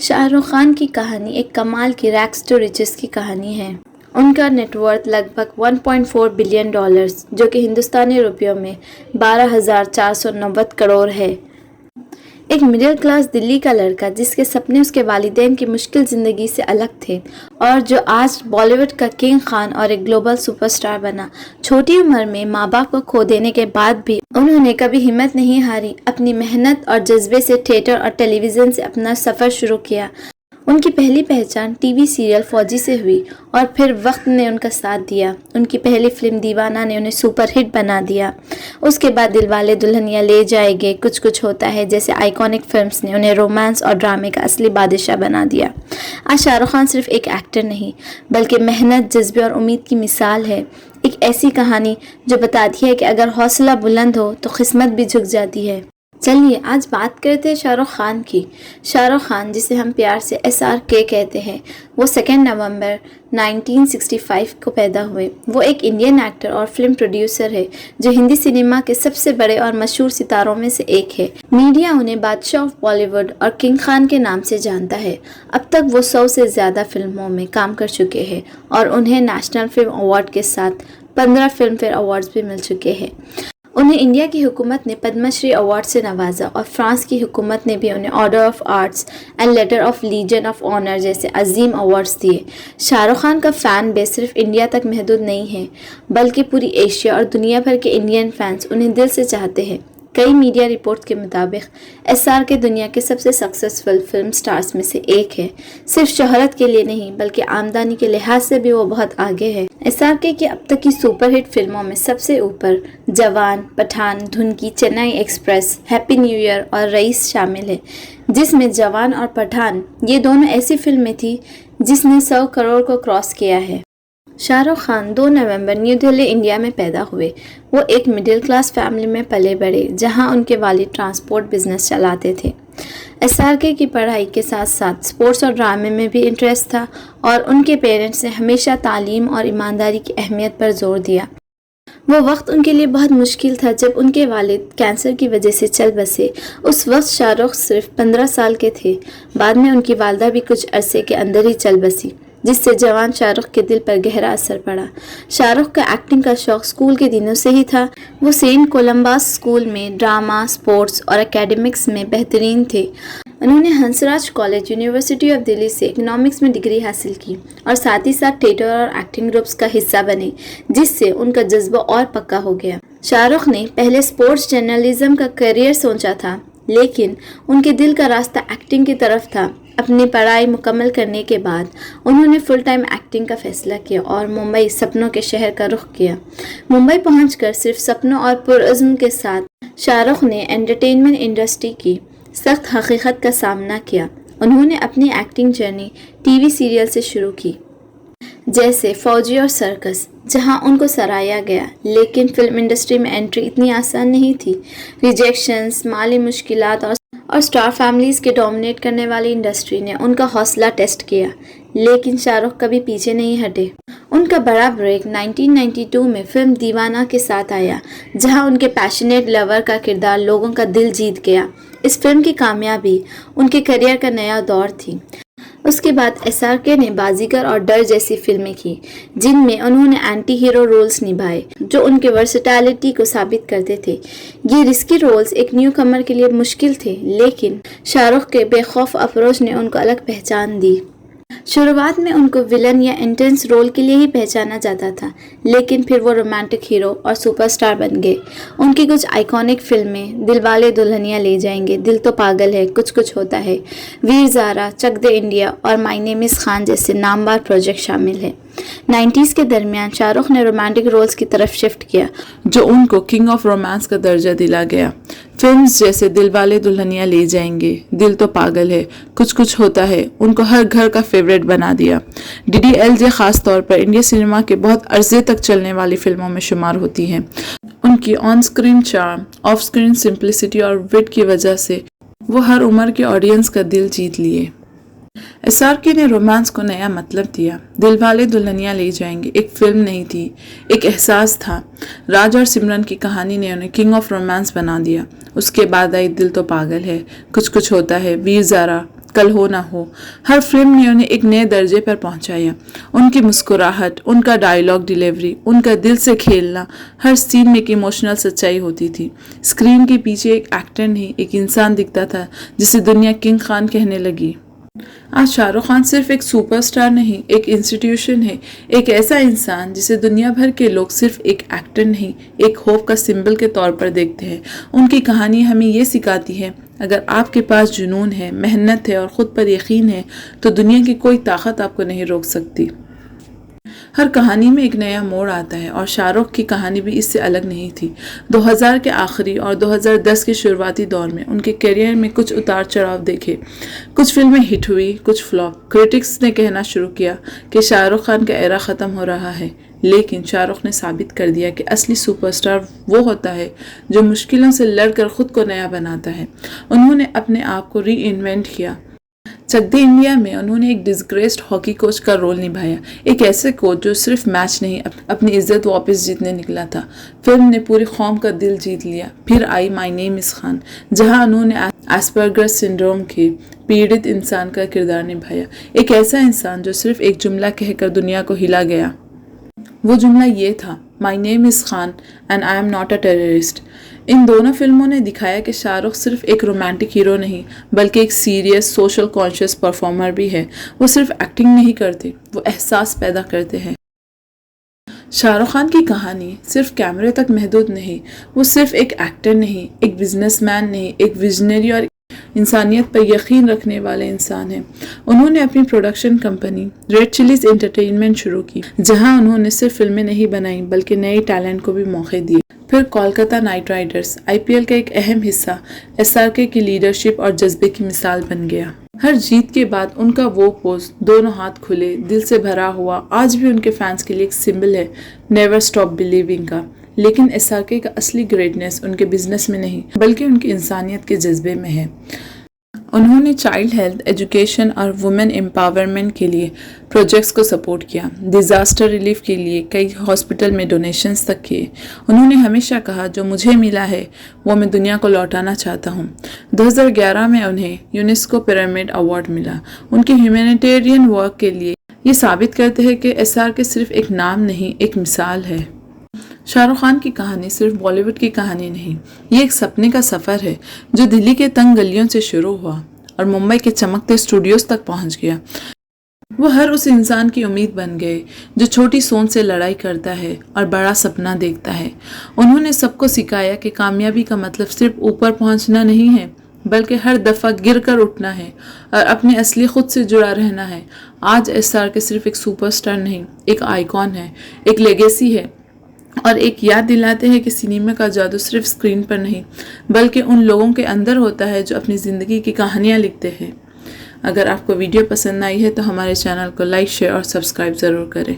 शाहरुख खान की कहानी एक कमाल की रैग्स टू रिचेस की कहानी है। उनका नेटवर्थ लगभग $1.4 बिलियन, जो कि हिंदुस्तानी रुपयों में 12,490 करोड़ है। एक मिडिल क्लास दिल्ली का लड़का जिसके सपने उसके वालिदैन की मुश्किल ज़िंदगी से अलग थे और जो आज बॉलीवुड का किंग खान और एक ग्लोबल सुपरस्टार बना। छोटी उम्र में माँ बाप को खो देने के बाद भी उन्होंने कभी हिम्मत नहीं हारी। अपनी मेहनत और जज्बे से थिएटर और टेलीविज़न से अपना सफ़र शुरू किया। उनकी पहली पहचान टीवी सीरियल फौजी से हुई और फिर वक्त ने उनका साथ दिया। उनकी पहली फिल्म दीवाना ने उन्हें सुपरहिट बना दिया। उसके बाद दिलवाले दुल्हनिया ले जाएंगे, कुछ कुछ होता है जैसे आइकॉनिक फिल्म्स ने उन्हें रोमांस और ड्रामे का असली बादशाह बना दिया। आज शाहरुख खान सिर्फ एक एक्टर नहीं बल्कि मेहनत, जज्बे और उम्मीद की मिसाल है। एक ऐसी कहानी जो बताती है कि अगर हौसला बुलंद हो तो किस्मत भी झुक जाती है। चलिए आज बात करते हैं शाहरुख खान की। शाहरुख खान, जिसे हम प्यार से SRK कहते हैं, वो 2 नवंबर 1965 को पैदा हुए। वो एक इंडियन एक्टर और फिल्म प्रोड्यूसर है जो हिंदी सिनेमा के सबसे बड़े और मशहूर सितारों में से एक है। मीडिया उन्हें बादशाह ऑफ बॉलीवुड और किंग खान के नाम से जानता है। अब तक वो 100 से ज़्यादा फिल्मों में काम कर चुके हैं और उन्हें नेशनल फिल्म अवार्ड के साथ 15 फिल्म फेयर अवार्ड्स भी मिल चुके हैं। उन्हें इंडिया की हुकूमत ने पद्मश्री अवार्ड से नवाजा और फ्रांस की हुकूमत ने भी उन्हें order of arts and letter of legion of honour जैसे अजीम अवार्ड्स दिए। शाहरुख खान का फ़ैन बेस सिर्फ इंडिया तक महदूद नहीं है बल्कि पूरी एशिया और दुनिया भर के इंडियन फैंस उन्हें दिल से चाहते हैं। कई मीडिया रिपोर्ट्स के मुताबिक SRK दुनिया के सबसे सक्सेसफुल फिल्म स्टार्स में से एक है। सिर्फ शोहरत के लिए नहीं बल्कि आमदनी के लिहाज से भी वो बहुत आगे है। SRK की अब तक की सुपरहिट फिल्मों में सबसे ऊपर Jawan, Pathaan, Dunki, Chennai Express, Happy New Year और रईस शामिल है, जिसमें जवान और पठान ये दोनों ऐसी फिल्में थी जिसने 100 करोड़ को क्रॉस किया है। शाहरुख खान 2 नवंबर न्यू दिल्ली, इंडिया में पैदा हुए। वो एक मिडिल क्लास फैमिली में पले बड़े जहां उनके वालिद ट्रांसपोर्ट बिजनेस चलाते थे। SRK की पढ़ाई के साथ साथ स्पोर्ट्स और ड्रामे में भी इंटरेस्ट था और उनके पेरेंट्स ने हमेशा तालीम और ईमानदारी की अहमियत पर जोर दिया। वो वक्त उनके लिए बहुत मुश्किल था जब उनके वालिद कैंसर की वजह से चल बसे। उस वक्त शाहरुख सिर्फ 15 साल के थे। बाद में उनकी वालदा भी कुछ अरसे के अंदर ही चल बसी, जिससे जवान शाहरुख के दिल पर गहरा असर पड़ा। शाहरुख का एक्टिंग का शौक स्कूल के दिनों से ही था। वो सेंट कोलंबस स्कूल में ड्रामा, स्पोर्ट्स और एकेडमिक्स में बेहतरीन थे। उन्होंने Hansraj college, university of Delhi से इकोनॉमिक्स में डिग्री हासिल की और साथ ही साथ थिएटर और एक्टिंग ग्रुप्स का हिस्सा बने, जिससे उनका जज्बा और पक्का हो गया। शाहरुख ने पहले स्पोर्ट्स जर्नलिज्म का करियर सोचा था, लेकिन उनके दिल का रास्ता एक्टिंग की तरफ था। अपनी पढ़ाई मुकम्मल करने के बाद उन्होंने फुल टाइम एक्टिंग का फैसला किया और मुंबई, सपनों के शहर का रुख किया। मुंबई पहुंचकर सिर्फ सपनों और पुरअज़्म के साथ शाहरुख ने एंटरटेनमेंट इंडस्ट्री की सख्त हकीकत का सामना किया। उन्होंने अपनी एक्टिंग जर्नी टीवी सीरियल से शुरू की, जैसे फौजी और सर्कस, जहां उनको सराहा गया। लेकिन फिल्म इंडस्ट्री में एंट्री इतनी आसान नहीं थी। रिजेक्शंस, माली मुश्किलात और स्टार फैमिलीज़ के डोमिनेट करने वाली इंडस्ट्री ने उनका हौसला टेस्ट किया, लेकिन शाहरुख कभी पीछे नहीं हटे। उनका बड़ा ब्रेक 1992 में फिल्म दीवाना के साथ आया, जहां उनके पैशनेट लवर का किरदार लोगों का दिल जीत गया। इस फिल्म की कामयाबी उनके करियर का नया दौर थी। उसके बाद SRK ने बाजीगर और डर जैसी फिल्में की, जिनमें उन्होंने एंटी हीरो रोल्स निभाए जो उनके वर्सेटैलिटी को साबित करते थे। ये रिस्की रोल्स एक न्यू कमर के लिए मुश्किल थे, लेकिन शाहरुख के बेखौफ अप्रोच ने उनको अलग पहचान दी। शुरुआत में उनको विलन या इंटेंस रोल के लिए ही पहचाना जाता था, लेकिन फिर वो रोमांटिक हीरो और सुपरस्टार बन गए। उनकी कुछ आइकॉनिक फिल्में दिलवाले दुल्हनिया ले जाएंगे, दिल तो पागल है, कुछ कुछ होता है, वीर ज़ारा, चक दे इंडिया और माय नेम इज़ खान जैसे नामवर प्रोजेक्ट शामिल है। 90s के दरमियान शाहरुख ने रोमांटिक रोल्स की तरफ शिफ्ट किया, जो उनको किंग ऑफ रोमांस का दर्जा दिला गया। फिल्म्स जैसे दिलवाले दुल्हनिया ले जाएंगे, दिल तो पागल है, कुछ कुछ होता है उनको हर घर का फेवरेट बना दिया। DDLJ खास तौर पर इंडिया सिनेमा के बहुत अरसे तक चलने वाली फिल्मों में शुमार होती है। उनकी on screen charm, of screen simplicity और विट की वजह से वो हर उम्र के ऑडियंस का दिल जीत लिए। SRK ने रोमांस को नया मतलब दिया। दिलवाले दुल्हनिया ले जाएंगे एक फिल्म नहीं थी, एक एहसास था। राज और सिमरन की कहानी ने उन्हें किंग ऑफ रोमांस बना दिया। उसके बाद आई दिल तो पागल है, कुछ कुछ होता है, वीर ज़ारा, कल हो ना हो, हर फिल्म ने उन्हें एक नए दर्जे पर पहुंचाया। उनकी मुस्कुराहट, उनका डायलॉग डिलीवरी, उनका दिल से खेलना, हर सीन में एक इमोशनल सच्चाई होती थी। स्क्रीन के पीछे एक एक्टर नहीं, एक इंसान दिखता था जिसे दुनिया किंग खान कहने लगी। आज शाहरुख खान सिर्फ एक सुपरस्टार नहीं, एक इंस्टीट्यूशन है, एक ऐसा इंसान जिसे दुनिया भर के लोग सिर्फ एक एक्टर नहीं, एक होप का सिंबल के तौर पर देखते हैं। उनकी कहानी हमें ये सिखाती है, अगर आपके पास जुनून है, मेहनत है और खुद पर यकीन है तो दुनिया की कोई ताकत आपको नहीं रोक सकती। हर कहानी में एक नया मोड़ आता है और शाहरुख की कहानी भी इससे अलग नहीं थी। 2000 के आखिरी और 2010 के शुरुआती दौर में उनके करियर में कुछ उतार चढ़ाव देखे। कुछ फिल्में हिट हुई, कुछ फ्लॉप। क्रिटिक्स ने कहना शुरू किया कि शाहरुख खान का एरा ख़त्म हो रहा है, लेकिन शाहरुख ने साबित कर दिया कि असली सुपरस्टार वो होता है जो मुश्किलों से लड़कर खुद को नया बनाता है। उन्होंने अपने आप को री इन्वेंट किया। चक दे इंडिया में उन्होंने एक डिस्ग्रेस्ड हॉकी कोच का रोल निभाया, एक ऐसे कोच जो सिर्फ मैच नहीं अपनी इज्जत वापस जीतने निकला था। फिल्म ने पूरी कौम का दिल जीत लिया। फिर I my name is Khan, जहां उन्होंने एस्पर्गस सिंड्रोम के पीड़ित इंसान का किरदार निभाया, एक ऐसा इंसान जो सिर्फ एक जुमला कहकर दुनिया को हिला गया। वो जुमला ये था, my name is Khan and I am not a terrorist. इन दोनों फिल्मों ने दिखाया कि शाहरुख सिर्फ एक रोमांटिक हीरो नहीं बल्कि एक सीरियस सोशल कॉन्शियस परफॉर्मर भी है। वो सिर्फ एक्टिंग नहीं करते, वो एहसास पैदा करते हैं। शाहरुख खान की कहानी सिर्फ कैमरे तक महदूद नहीं, वो सिर्फ एक एक्टर नहीं, एक बिजनेसमैन नहीं, एक विजनरी और इंसानियत पर यकीन रखने वाले इंसान हैं। उन्होंने अपनी production company red chillies entertainment शुरू की, जहां उन्होंने सिर्फ फिल्में नहीं बनाई बल्कि नए टैलेंट को भी मौके दिए। फिर कोलकाता नाइट राइडर्स आईपीएल का एक अहम हिस्सा एसआरके की लीडरशिप और जज्बे की मिसाल बन गया। हर जीत के बाद उनका वो पोज, दोनों हाथ खुले, दिल से भरा हुआ, आज भी उनके फैंस के लिए एक सिंबल है, नेवर स्टॉप बिलीविंग का। लेकिन एसआरके का असली ग्रेटनेस उनके बिजनेस में नहीं बल्कि उनकी इंसानियत के जज्बे में है। उन्होंने चाइल्ड हेल्थ, एजुकेशन और वुमेन एम्पावरमेंट के लिए प्रोजेक्ट्स को सपोर्ट किया, डिज़ास्टर रिलीफ के लिए कई हॉस्पिटल में डोनेशंस तक किए। उन्होंने हमेशा कहा, जो मुझे मिला है वो मैं दुनिया को लौटाना चाहता हूँ। 2011 में उन्हें यूनेस्को पिरामिड अवार्ड मिला उनके ह्यूमैनिटेरियन वर्क के लिए। ये साबित करते हैं कि एसआरके सिर्फ एक नाम नहीं, एक मिसाल है। शाहरुख खान की कहानी सिर्फ बॉलीवुड की कहानी नहीं, ये एक सपने का सफ़र है जो दिल्ली के तंग गलियों से शुरू हुआ और मुंबई के चमकते स्टूडियोज तक पहुंच गया। वो हर उस इंसान की उम्मीद बन गए जो छोटी सोच से लड़ाई करता है और बड़ा सपना देखता है। उन्होंने सबको सिखाया कि कामयाबी का मतलब सिर्फ ऊपर पहुंचना नहीं है बल्कि हर दफ़ा गिर कर उठना है और अपने असली खुद से जुड़ा रहना है। आज एसआरके सिर्फ एक सुपरस्टार नहीं, एक आइकॉन है, एक लेगेसी है और एक याद दिलाते हैं कि सिनेमा का जादू सिर्फ स्क्रीन पर नहीं बल्कि उन लोगों के अंदर होता है जो अपनी ज़िंदगी की कहानियाँ लिखते हैं। अगर आपको वीडियो पसंद आई है तो हमारे चैनल को लाइक, शेयर और सब्सक्राइब ज़रूर करें।